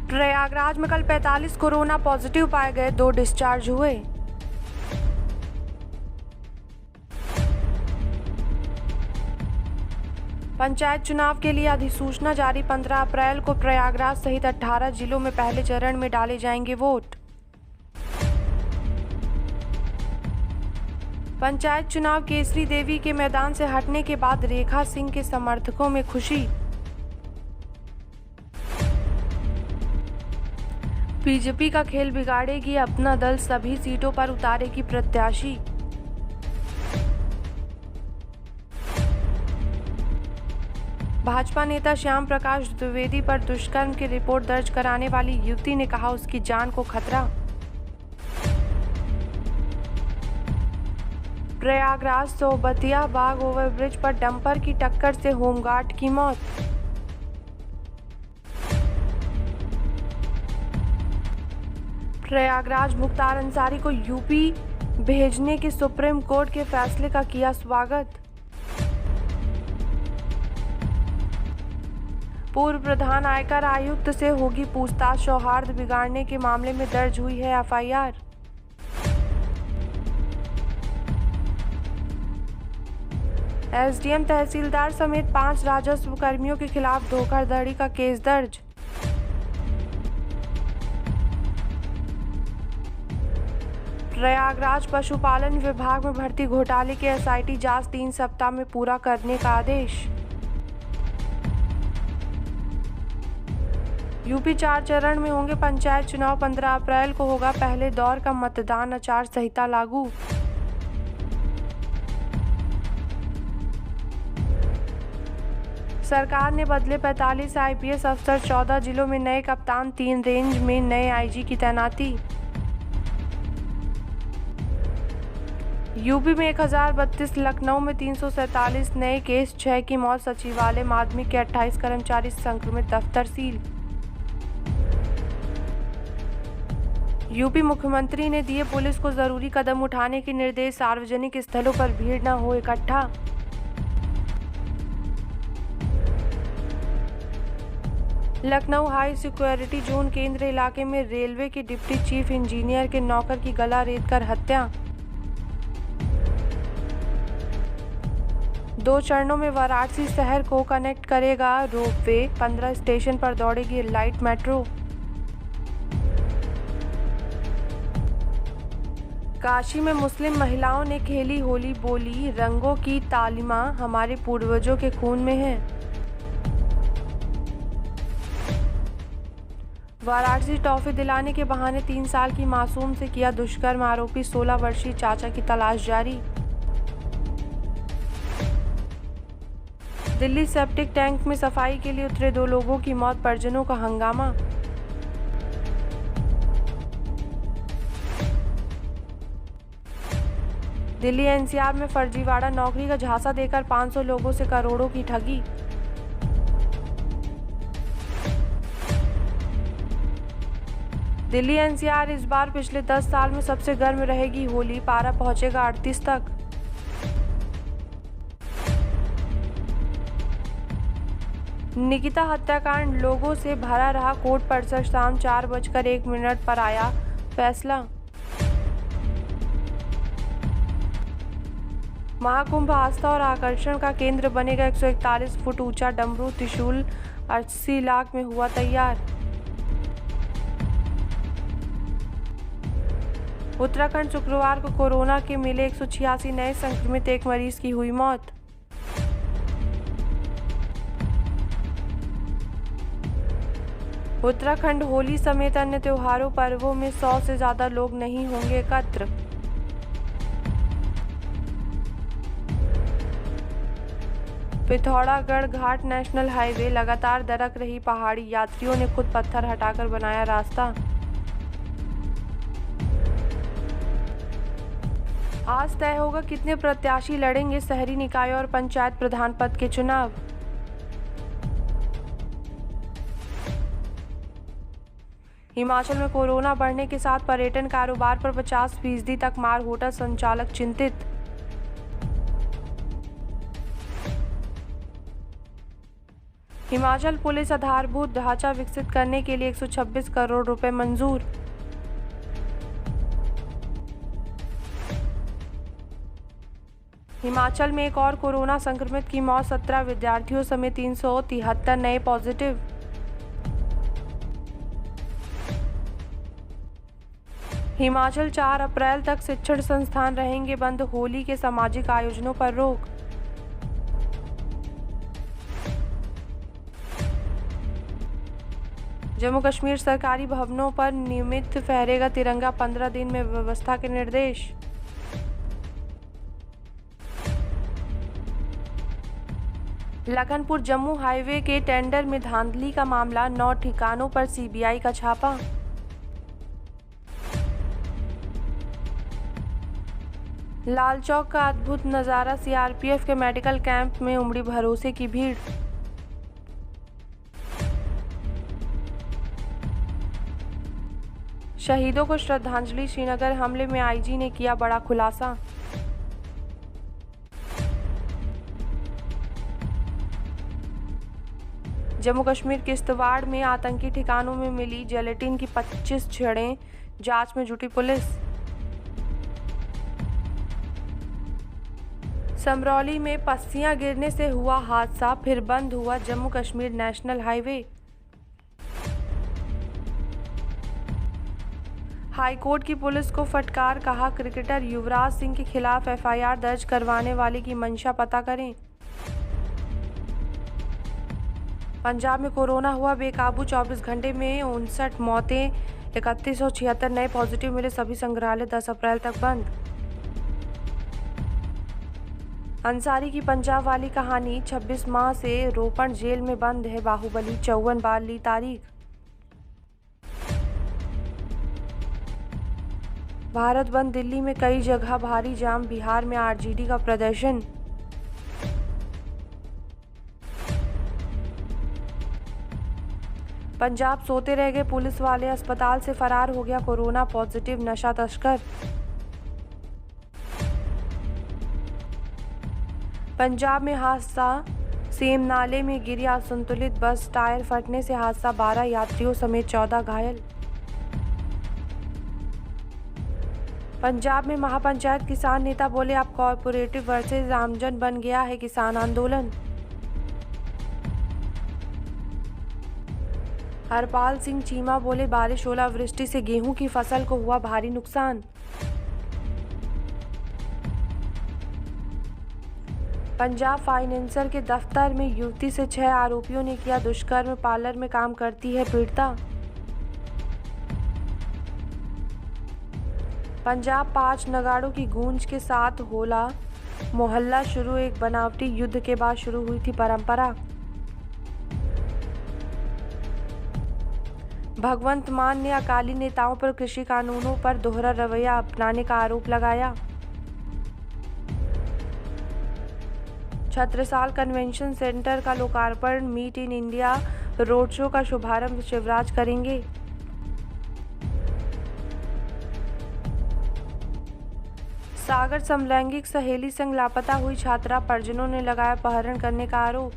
प्रयागराज में कल 45 corona positive पाए गए, 2 डिस्चार्ज हुए। पंचायत चुनाव के लिए अधिसूचना जारी, 15 अप्रैल को प्रयागराज सहित 18 जिलों में पहले चरण में डाले जाएंगे वोट। पंचायत चुनाव केसरी देवी के मैदान से हटने के बाद रेखा सिंह के समर्थकों में खुशी। बीजेपी का खेल बिगाड़ेगी, अपना दल सभी सीटों पर उतारेगी प्रत्याशी। भाजपा नेता श्याम प्रकाश द्विवेदी पर दुष्कर्म की रिपोर्ट दर्ज कराने वाली युवती ने कहा उसकी जान को खतरा। प्रयागराज सोबतिया बाग ओवरब्रिज पर डंपर की टक्कर से होमगार्ड की मौत। प्रयागराज मुख्तार अंसारी को यूपी भेजने के सुप्रीम कोर्ट के फैसले का किया स्वागत। पूर्व प्रधान आयकर आयुक्त से होगी पूछताछ, सौहार्द बिगाड़ने के मामले में दर्ज हुई है एफआईआर। एसडीएम तहसीलदार समेत 5 राजस्व कर्मियों के खिलाफ धोखाधड़ी का केस दर्ज। प्रयागराज पशुपालन विभाग में भर्ती घोटाले के एसआईटी जांच 3 सप्ताह में पूरा करने का आदेश। यूपी 4 चरण में होंगे पंचायत चुनाव, 15 अप्रैल को होगा पहले दौर का मतदान, आचार संहिता लागू। सरकार ने बदले 45 आईपीएस अफसर, 14 जिलों में नए कप्तान, 3 रेंज में नए आईजी की तैनाती। यूपी में 1032, लखनऊ में 347 नए केस, 6 की मौत। सचिवालय माध्यमिक के 28 कर्मचारी संक्रमित, दफ्तर सील। यूपी मुख्यमंत्री ने दिए पुलिस को जरूरी कदम उठाने के निर्देश, सार्वजनिक स्थलों पर भीड़ न हो इकट्ठा। लखनऊ हाई सिक्योरिटी जोन केंद्र इलाके में रेलवे के डिप्टी चीफ इंजीनियर के नौकर की गला रेतकर हत्या। 2 चरणों में वाराणसी शहर को कनेक्ट करेगा रोपवे, 15 स्टेशन पर दौड़ेगी लाइट मेट्रो। काशी में मुस्लिम महिलाओं ने खेली होली, बोली रंगों की तालिमा हमारे पूर्वजों के खून में है। वाराणसी टॉफी दिलाने के बहाने 3 साल की मासूम से किया दुष्कर्म, आरोपी 16 वर्षीय चाचा की तलाश जारी। दिल्ली सेप्टिक टैंक में सफाई के लिए उतरे 2 लोगों की मौत, परिजनों का हंगामा। दिल्ली एनसीआर में फर्जीवाड़ा, नौकरी का झांसा देकर 500 लोगों से करोड़ों की ठगी। दिल्ली एनसीआर इस बार पिछले 10 साल में सबसे गर्म रहेगी होली, पारा पहुंचेगा 38 तक। निकिता हत्याकांड, लोगों से भरा रहा कोर्ट परिसर, शाम 4:01 पर आया फैसला। महाकुंभ आस्था और आकर्षण का केंद्र बनेगा, 141 फुट ऊंचा डमरू त्रिशूल 80 लाख में हुआ तैयार। उत्तराखंड, शुक्रवार को कोरोना के मिले 186 नए संक्रमित, 1 मरीज की हुई मौत। उत्तराखंड होली समेत अन्य त्योहारों पर्वों में 100 से ज्यादा लोग नहीं होंगे एकत्र। पिथौरागढ़ घाट नेशनल हाईवे, लगातार दरक रही पहाड़ी, यात्रियों ने खुद पत्थर हटाकर बनाया रास्ता। आज तय होगा कितने प्रत्याशी लड़ेंगे शहरी निकाय और पंचायत प्रधान पद के चुनाव। हिमाचल में कोरोना बढ़ने के साथ पर्यटन कारोबार पर 50% तक मार, होटल संचालक चिंतित। हिमाचल पुलिस आधारभूत ढांचा विकसित करने के लिए 126 करोड़ रुपए मंजूर। हिमाचल में एक और कोरोना संक्रमित की मौत, 17 विद्यार्थियों समेत 373 नए पॉजिटिव। हिमाचल 4 अप्रैल तक शिक्षण संस्थान रहेंगे बंद, होली के सामाजिक आयोजनों पर रोक। जम्मू कश्मीर सरकारी भवनों पर नियमित फहरेगा तिरंगा, 15 दिन में व्यवस्था के निर्देश। लखनपुर जम्मू हाईवे के टेंडर में धांधली का मामला, 9 ठिकानों पर सीबीआई का छापा। लाल चौक का अद्भुत नज़ारा, सीआरपीएफ के मेडिकल कैंप में उमड़ी भरोसे की भीड़। शहीदों को श्रद्धांजलि, श्रीनगर हमले में आईजी ने किया बड़ा खुलासा। जम्मू कश्मीर किश्तवाड़ में आतंकी ठिकानों में मिली जेलेटिन की 25 छड़ें, जांच में जुटी पुलिस। समरौली में पस्सियां गिरने से हुआ हादसा, फिर बंद हुआ Jammu Kashmir national highway. High court की पुलिस को फटकार, कहा क्रिकेटर युवराज सिंह के खिलाफ एफआईआर दर्ज करवाने वाले की मंशा पता करें। पंजाब में कोरोना हुआ बेकाबू, 24 घंटे में 59 मौतें, 3176 नए पॉजिटिव मिले, सभी संग्रहालय 10 अप्रैल तक बंद। अंसारी की पंजाब वाली कहानी, 26 माह से रोपण जेल में बंद है बाहुबली, 54 बार ली तारीख। भारत बंद, दिल्ली में कई जगह भारी जाम, बिहार में आरजेडी का प्रदर्शन। पंजाब सोते रह गए पुलिस वाले, अस्पताल से फरार हो गया कोरोना पॉजिटिव नशा तस्कर। पंजाब में हादसा, सेम नाले में गिरी असंतुलित बस, टायर फटने से हादसा, 12 यात्रियों समेत 14 घायल। पंजाब में महापंचायत किसान नेता बोले, अब कॉरपोरेटिव वर्सेज आमजन बन गया है किसान आंदोलन। हरपाल सिंह चीमा बोले, बारिश ओलावृष्टि से गेहूं की फसल को हुआ भारी नुकसान। पंजाब फाइनेंसर के दफ्तर में युवती से 6 आरोपियों ने किया दुष्कर्म, पार्लर में काम करती है पीड़िता। पंजाब 5 नगाड़ों की गूंज के साथ होला मोहल्ला शुरू, एक बनावटी युद्ध के बाद शुरू हुई थी परंपरा। भगवंत मान ने अकाली नेताओं पर कृषि कानूनों पर दोहरा रवैया अपनाने का आरोप लगाया। छत्रसाल कन्वेंशन सेंटर का लोकार्पण, meet in India road show का शुभारंभ शिवराज करेंगे। सागर समलैंगिक सहेली संग लापता हुई छात्रा, परिजनों ने लगाया अपहरण करने का आरोप।